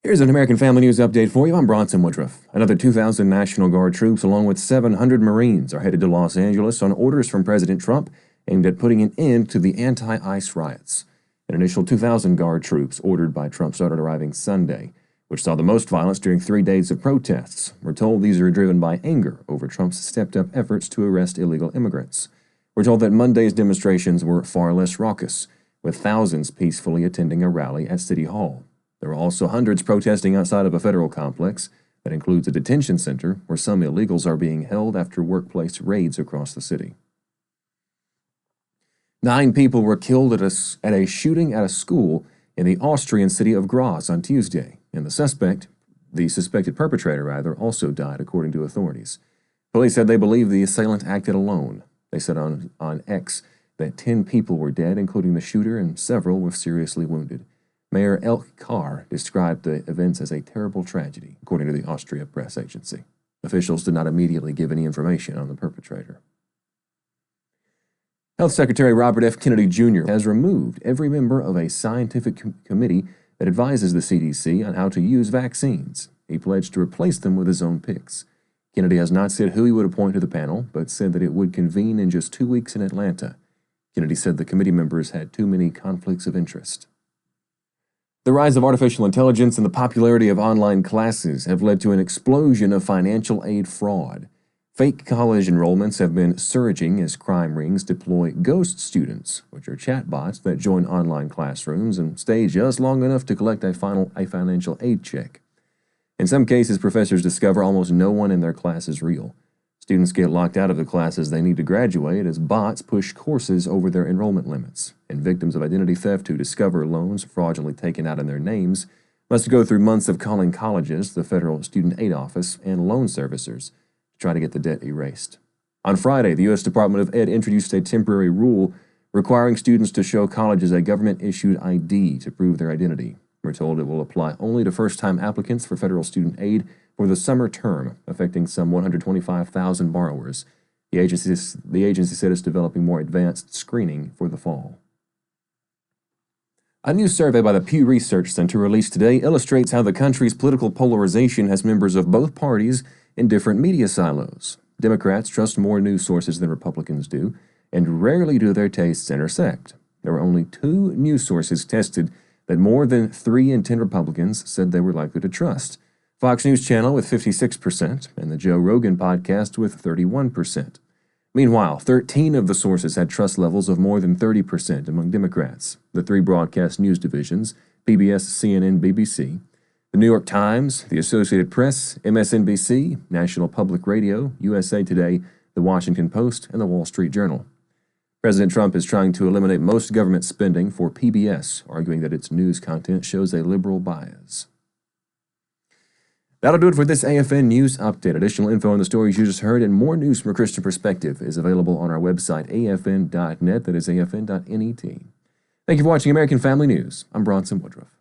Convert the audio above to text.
Here's an American Family News update for you. I'm Bronson Woodruff. Another 2,000 National Guard troops, along with 700 Marines, are headed to Los Angeles on orders from President Trump aimed at putting an end to the anti-ICE riots. An initial 2,000 Guard troops ordered by Trump started arriving Sunday, which saw the most violence during 3 days of protests. We're told these are driven by anger over Trump's stepped-up efforts to arrest illegal immigrants. We're told that Monday's demonstrations were far less raucous, with thousands peacefully attending a rally at City Hall. There were also hundreds protesting outside of a federal complex that includes a detention center where some illegals are being held after workplace raids across the city. 9 people were killed at a shooting at a school in the Austrian city of Graz on Tuesday, and the suspected perpetrator, also died, according to authorities. Police said they believe the assailant acted alone. They said on X that 10 people were dead, including the shooter, and several were seriously wounded. Mayor Elke Carr described the events as a terrible tragedy, according to the Austria press agency. Officials did not immediately give any information on the perpetrator. Health Secretary Robert F. Kennedy Jr. has removed every member of a scientific committee that advises the CDC on how to use vaccines. He pledged to replace them with his own picks. Kennedy has not said who he would appoint to the panel, but said that it would convene in just 2 weeks in Atlanta. Kennedy said the committee members had too many conflicts of interest. The rise of artificial intelligence and the popularity of online classes have led to an explosion of financial aid fraud. Fake college enrollments have been surging as crime rings deploy ghost students, which are chatbots that join online classrooms and stay just long enough to collect a financial aid check. In some cases, professors discover almost no one in their class is real. Students get locked out of the classes they need to graduate as bots push courses over their enrollment limits, and victims of identity theft who discover loans fraudulently taken out in their names must go through months of calling colleges, the Federal Student Aid Office, and loan servicers to try to get the debt erased. On Friday, the U.S. Department of Ed introduced a temporary rule requiring students to show colleges a government-issued ID to prove their identity. We're told it will apply only to first-time applicants for federal student aid for the summer term, affecting some 125,000 borrowers. The agency said it's developing more advanced screening for the fall. A new survey by the Pew Research Center released today illustrates how the country's political polarization has members of both parties in different media silos. Democrats trust more news sources than Republicans do, and rarely do their tastes intersect. There were only 2 news sources tested that more than 3 in 10 Republicans said they were likely to trust: Fox News Channel with 56%, and the Joe Rogan podcast with 31%. Meanwhile, 13 of the sources had trust levels of more than 30% among Democrats. The 3 broadcast news divisions, PBS, CNN, BBC, the New York Times, the Associated Press, MSNBC, National Public Radio, USA Today, the Washington Post, and the Wall Street Journal. President Trump is trying to eliminate most government spending for PBS, arguing that its news content shows a liberal bias. That'll do it for this AFN News Update. Additional info on the stories you just heard and more news from a Christian perspective is available on our website, afn.net. That is afn.net. Thank you for watching American Family News. I'm Bronson Woodruff.